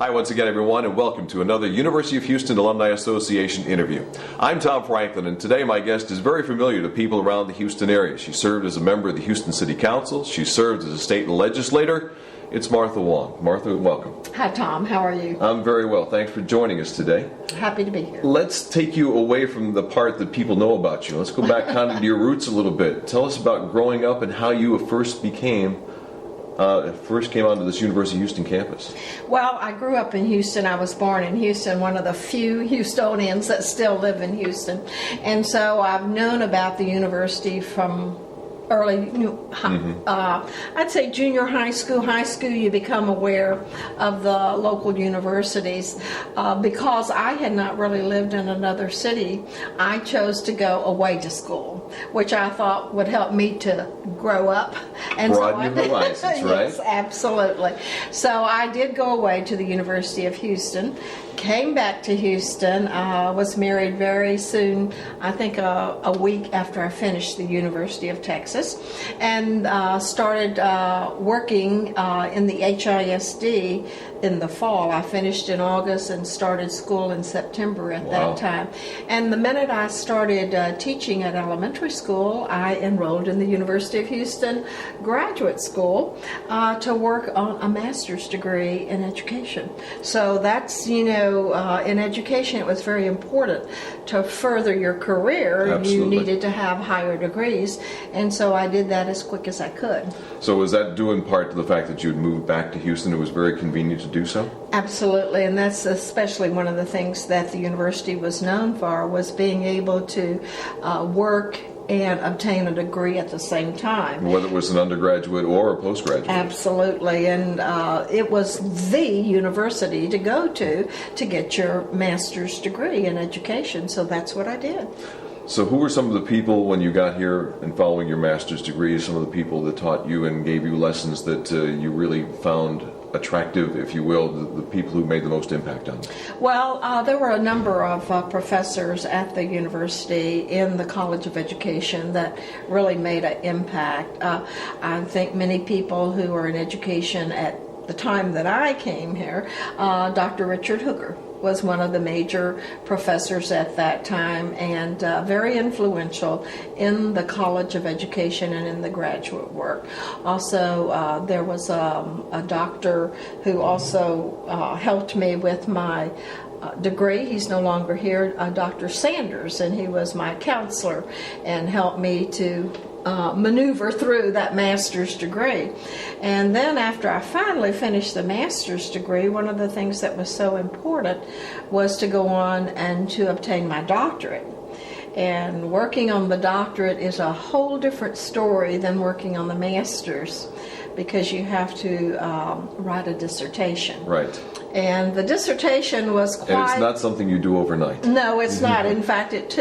Hi once again, everyone, and welcome to another University of Houston Alumni Association interview. I'm Tom Franklin, and today my guest is very familiar to people around the Houston area. She served as a member of the Houston City Council. She served as a state legislator. It's Martha Wong. Martha, welcome. Hi, Tom. How are you? I'm very well. Thanks for joining us today. Happy to be here. Let's take you away from the part that people know about you. Let's go back kind of to your roots a little bit. Tell us about growing up and how you first came onto this University of Houston campus. Well, I grew up in Houston. I was born in Houston, one of the few Houstonians that still live in Houston. And so I've known about the university from early, I'd say junior high school, you become aware of the local universities. Because I had not really lived in another city, I chose to go away to school, which I thought would help me to grow up. And broaden your horizons, right? Yes, absolutely. So I did go away to the University of Houston, came back to Houston, was married very soon, I think a week after I finished the University of Texas, and started working in the HISD in the fall. I finished in August and started school in September at that time. And the minute I started teaching at elementary school, I enrolled in the University of Houston Graduate School to work on a master's degree in education. So that's, in education it was very important to further your career. Absolutely. You needed to have higher degrees, and so I did that as quick as I could. So was that due in part to the fact that you had moved back to Houston? It was very convenient to do so? Absolutely, and that's especially one of the things that the university was known for, was being able to work and obtain a degree at the same time. Whether it was an undergraduate or a postgraduate. Absolutely, and it was the university to go to get your master's degree in education, so that's what I did. So who were some of the people when you got here and following your master's degree, some of the people that taught you and gave you lessons that you really found attractive, if you will, the people who made the most impact on you? Well, there were a number of professors at the university in the College of Education that really made an impact. I think many people who were in education at the time that I came here, Dr. Richard Hooker was one of the major professors at that time, and very influential in the College of Education and in the graduate work. Also, there was a doctor who also helped me with my degree. He's no longer here, Dr. Sanders, and he was my counselor and helped me to maneuver through that master's degree. And then after I finally finished the master's degree, one of the things that was so important was to go on and to obtain my doctorate. And working on the doctorate is a whole different story than working on the master's, because you have to write a dissertation. Right. And the dissertation was quite... And it's not something you do overnight. No, it's not. In fact, it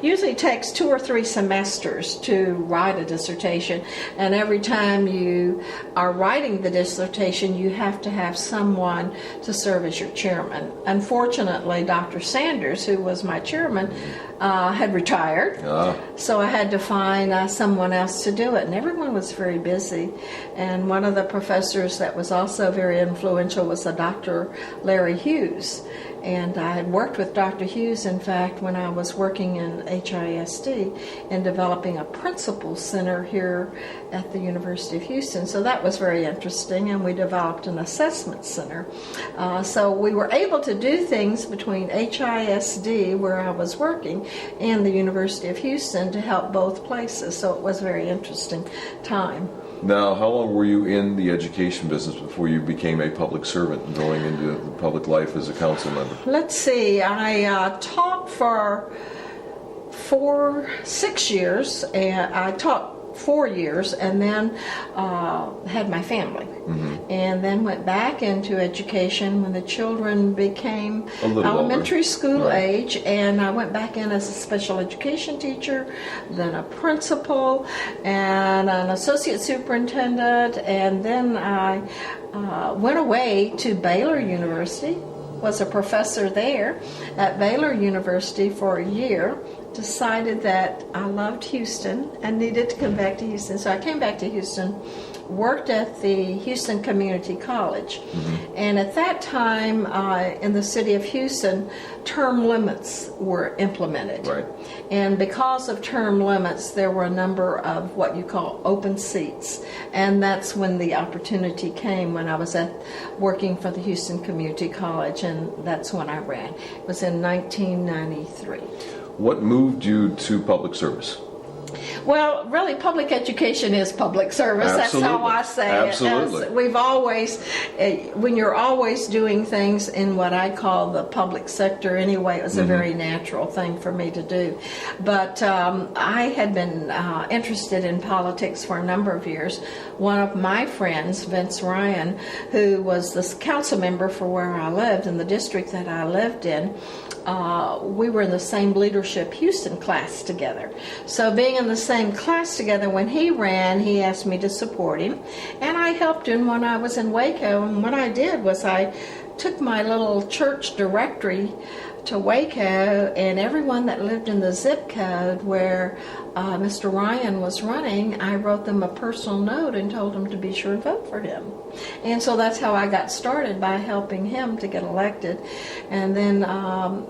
usually takes 2 or 3 semesters to write a dissertation. And every time you are writing the dissertation, you have to have someone to serve as your chairman. Unfortunately, Dr. Sanders, who was my chairman, had retired. So I had to find someone else to do it. And everyone was very busy. And one of the professors that was also very influential was a Dr. Larry Hughes. And I had worked with Dr. Hughes, in fact, when I was working in HISD in developing a principal center here at the University of Houston. So that was very interesting, and we developed an assessment center. So we were able to do things between HISD, where I was working, and the University of Houston to help both places. So it was a very interesting time. Now, how long were you in the education business before you became a public servant and going into the public life as a council member? Let's see, I taught for 6 years, and I taught 4 years, and then had my family. And then went back into education when the children became elementary school age, and I went back in as a special education teacher, then a principal, and an associate superintendent, and then I went away to Baylor University, was a professor there at Baylor University for a year, decided that I loved Houston and needed to come back to Houston. So I came back to Houston, worked at the Houston Community College. And at that time, in the city of Houston, term limits were implemented. Right. And because of term limits, there were a number of what you call open seats. And that's when the opportunity came, when I was working for the Houston Community College, and that's when I ran. It was in 1993. What moved you to public service? Well, really, public education is public service. Absolutely. That's how I say Absolutely. it. We've always, when you're always doing things in what I call the public sector anyway, it was a very natural thing for me to do. But I had been interested in politics for a number of years. One of my friends, Vince Ryan, who was the council member for where I lived, in the district that I lived in, we were in the same leadership Houston class together. So being in the same class together, when he ran, he asked me to support him, and I helped him when I was in Waco. And what I did was I took my little church directory to Waco, and everyone that lived in the zip code where Mr. Ryan was running, I wrote them a personal note and told them to be sure and vote for him. And so that's how I got started, by helping him to get elected. And then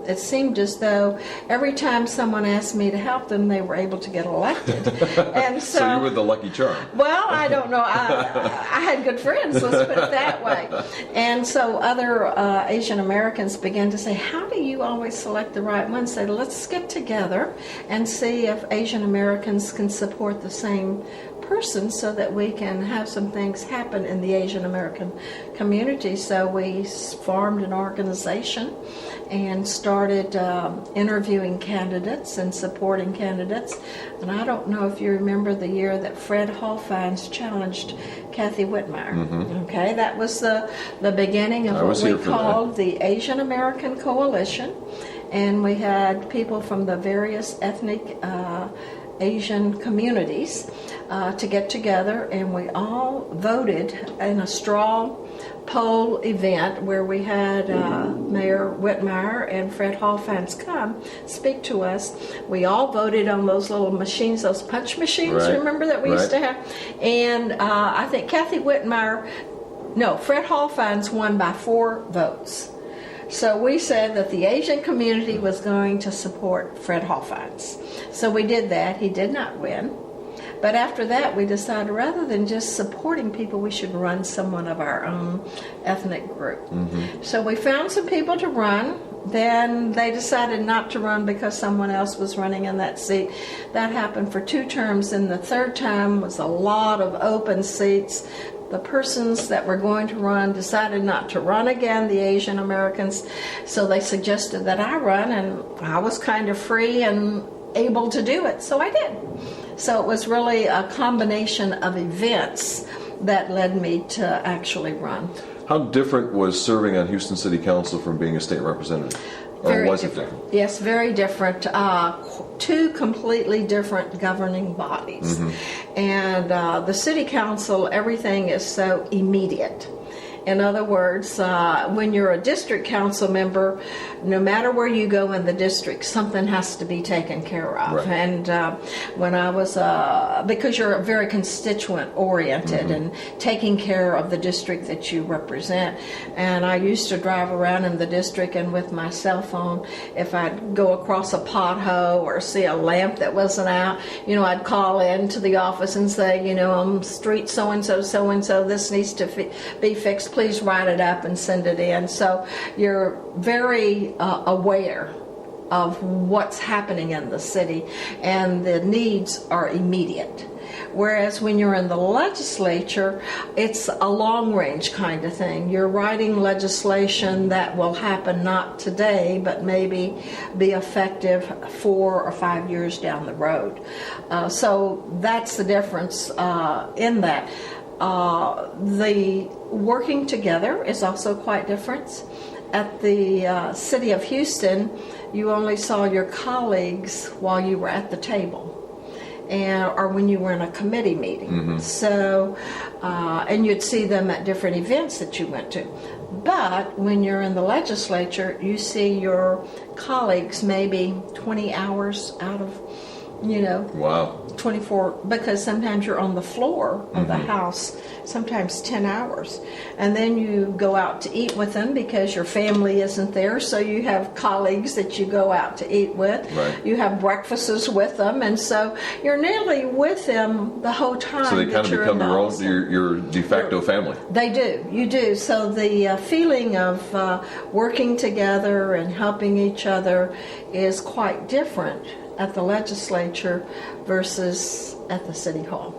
it seemed as though every time someone asked me to help them, they were able to get elected. And So you were the lucky charm. well, I don't know. I had good friends, let's put it that way. And so other Asian Americans began to say, how do you always select the right ones? Say, let's get together and see if Asian Americans can support the same person so that we can have some things happen in the Asian American community. So we formed an organization and started interviewing candidates and supporting candidates. And I don't know if you remember the year that Fred Hallfines challenged Kathy Whitmire. Okay, that was the beginning of what we called the Asian American Coalition. And we had people from the various ethnic Asian communities to get together, and we all voted in a straw poll event where we had Mayor Whitmire and Fred Hallfines come speak to us. We all voted on those little machines, those punch machines, Right. remember, that we used to have? And I think Fred Hallfines won by 4 votes. So we said that the Asian community was going to support Fred Hallfines. So we did that. He did not win. But after that, we decided rather than just supporting people, we should run someone of our own ethnic group. So we found some people to run. Then they decided not to run because someone else was running in that seat. That happened for 2 terms, and the 3rd time was a lot of open seats. The persons that were going to run decided not to run again, the Asian Americans, so they suggested that I run, and I was kind of free and able to do it, so I did. So it was really a combination of events that led me to actually run. How different was serving on Houston City Council from being a state representative? Or was it different? Yes, very different. 2 completely different governing bodies. And the city council, everything is so immediate. In other words, when you're a district council member, no matter where you go in the district, something has to be taken care of. Right. And when I was, because you're very constituent oriented and taking care of the district that you represent. And I used to drive around in the district, and with my cell phone, if I'd go across a pothole or see a lamp that wasn't out, I'd call in to the office and say, I'm street so-and-so, this needs to be fixed. Please write it up and send it in. So you're very aware of what's happening in the city, and the needs are immediate. Whereas when you're in the legislature, it's a long-range kind of thing. You're writing legislation that will happen not today, but maybe be effective 4 or 5 years down the road. So that's the difference in that. The working together is also quite different. At the City of Houston, you only saw your colleagues while you were at the table, or when you were in a committee meeting. So, and you'd see them at different events that you went to. But when you're in the legislature, you see your colleagues maybe 20 hours out of, Wow. 24, because sometimes you're on the floor of the House, sometimes 10 hours. And then you go out to eat with them because your family isn't there, so you have colleagues that you go out to eat with. Right. You have breakfasts with them, and so you're nearly with them the whole time. So they kind of that you're become in your office. your de facto family. They do. You do. So the feeling of working together and helping each other is quite different at the legislature versus at the city hall.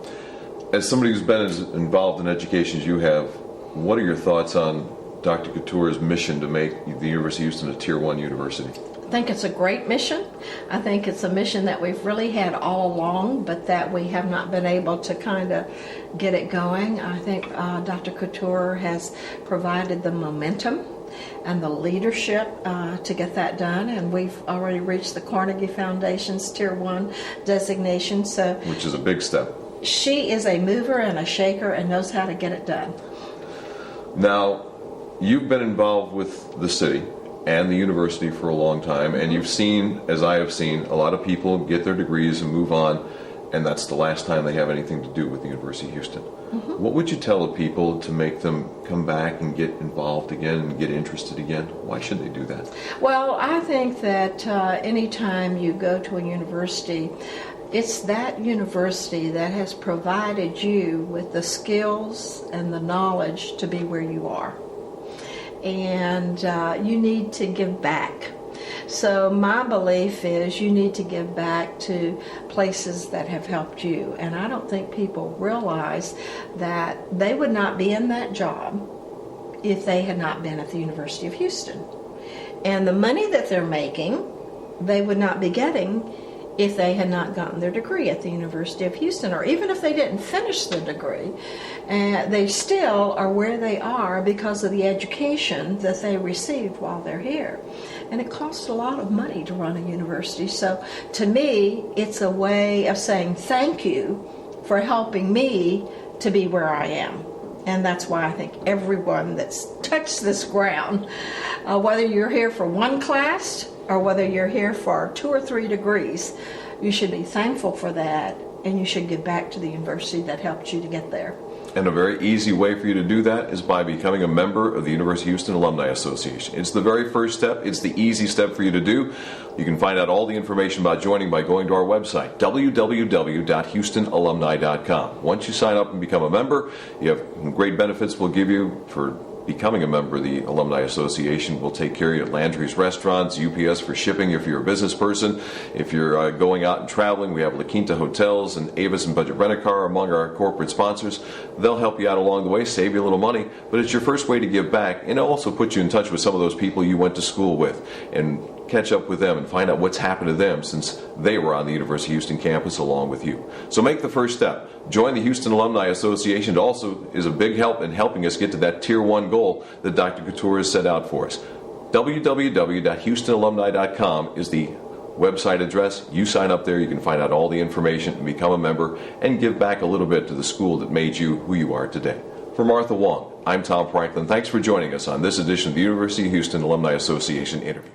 As somebody who's been as involved in education as you have, what are your thoughts on Dr. Coutures' mission to make the University of Houston a Tier 1 university? I think it's a great mission. I think it's a mission that we've really had all along, but that we have not been able to kind of get it going. I think Dr. Coutures has provided the momentum and the leadership to get that done, and we've already reached the Carnegie Foundation's Tier 1 designation. Which is a big step. She is a mover and a shaker and knows how to get it done. Now, you've been involved with the city and the university for a long time, and you've seen, as I have seen, a lot of people get their degrees and move on, and that's the last time they have anything to do with the University of Houston. What would you tell the people to make them come back and get involved again and get interested again? Why should they do that? Well, I think that anytime you go to a university, it's that university that has provided you with the skills and the knowledge to be where you are. And you need to give back. So my belief is you need to give back to places that have helped you. And I don't think people realize that they would not be in that job if they had not been at the University of Houston. And the money that they're making, they would not be getting if they had not gotten their degree at the University of Houston, or even if they didn't finish the degree. They still are where they are because of the education that they received while they're here. And it costs a lot of money to run a university. So to me, it's a way of saying thank you for helping me to be where I am. And that's why I think everyone that's touched this ground, whether you're here for one class or whether you're here for 2 or 3 degrees, you should be thankful for that, and you should give back to the university that helped you to get there. And a very easy way for you to do that is by becoming a member of the University of Houston Alumni Association. It's the very first step. It's the easy step for you to do. You can find out all the information about joining by going to our website, www.houstonalumni.com. Once you sign up and become a member, you have great benefits we'll give you for becoming a member of the Alumni Association. We'll take care of you at Landry's Restaurants, UPS for shipping if you're a business person. If you're going out and traveling, we have La Quinta Hotels and Avis and Budget Rent-A-Car among our corporate sponsors. They'll help you out along the way, save you a little money, but it's your first way to give back, and it'll also put you in touch with some of those people you went to school with and catch up with them and find out what's happened to them since they were on the University of Houston campus along with you. So make the first step. Join the Houston Alumni Association. It also is a big help in helping us get to that Tier 1 goal that Dr. Coutures set out for us. www.houstonalumni.com is the website address. You sign up there, you can find out all the information and become a member and give back a little bit to the school that made you who you are today. For Martha Wong, I'm Tom Franklin. Thanks for joining us on this edition of the University of Houston Alumni Association interview.